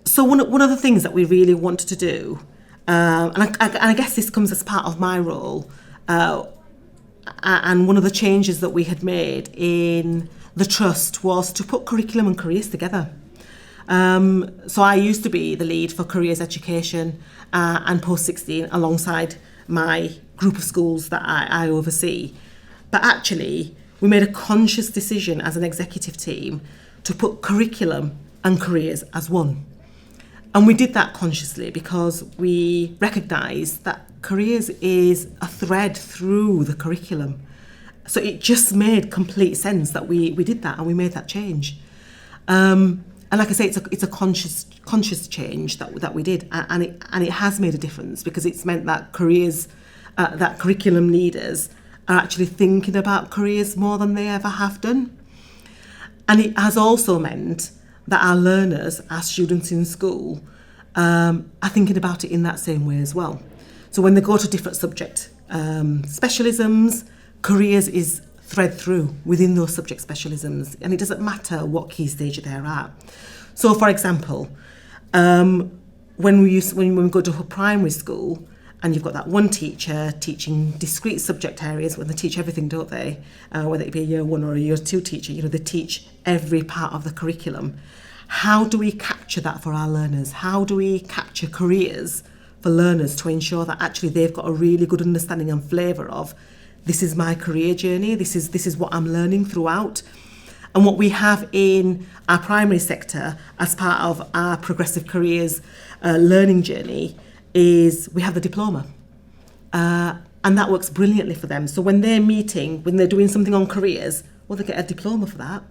So one of the things that we really wanted to do, and I guess this comes as part of my role, and one of the changes that we had made in the trust was to put curriculum and careers together. So I used to be the lead for careers education and post-16 alongside my group of schools that I oversee. But actually, we made a conscious decision as an executive team to put curriculum and careers as one. And we did that consciously because we recognised that careers is a thread through the curriculum. So it just made complete sense that we did that and we made that change. And like I say, it's a conscious change that we did, and it has made a difference because it's meant that careers, that curriculum leaders are actually thinking about careers more than they ever have done. And it has also meant that our learners, our students in school, are thinking about it in that same way as well. So when they go to different subject specialisms, careers is thread through within those subject specialisms, and it doesn't matter what key stage they're at. So for example, when we go to a primary school and you've got that one teacher teaching discrete subject areas, when they teach everything, don't they? Whether it be a year one or a year two teacher, they teach every part of the curriculum. How do we capture that for our learners? How do we capture careers for learners to ensure that actually they've got a really good understanding and flavour of this is my career journey, this is what I'm learning throughout. And what we have in our primary sector as part of our progressive careers learning journey is we have the diploma. And that works brilliantly for them. So when they're doing something on careers, well, they get a diploma for that,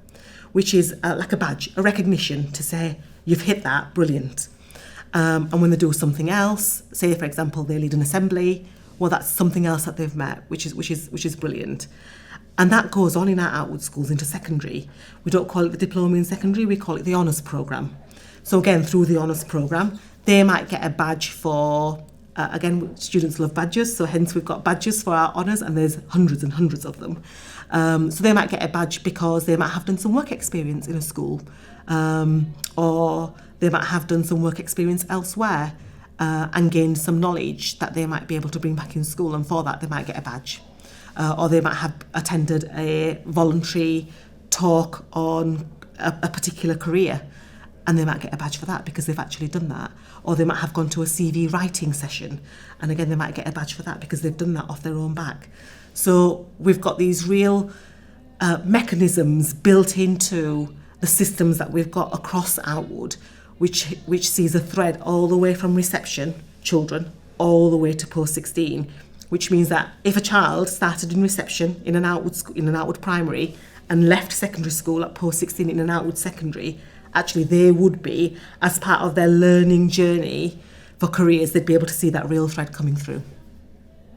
which is like a badge, a recognition to say, you've hit that, brilliant. And when they do something else, say, for example, they lead an assembly, well, that's something else that they've met, which is brilliant. And that goes on in our outward schools into secondary. We don't call it the diploma in secondary, we call it the honours programme. So again, through the honours programme, they might get a badge for, again, students love badges, so hence we've got badges for our honours, and there's hundreds and hundreds of them. So they might get a badge because they might have done some work experience in a school, or they might have done some work experience elsewhere and gained some knowledge that they might be able to bring back in school, and for that they might get a badge. Or they might have attended a voluntary talk on a particular career, and they might get a badge for that because they've actually done that. Or they might have gone to a CV writing session, and again they might get a badge for that because they've done that off their own back. So we've got these real mechanisms built into the systems that we've got across Outwood, which sees a thread all the way from reception children all the way to post-16, which means that if a child started in reception in an Outwood primary and left secondary school at post-16 in an Outwood secondary, actually they would be, as part of their learning journey for careers, they'd be able to see that real thread coming through.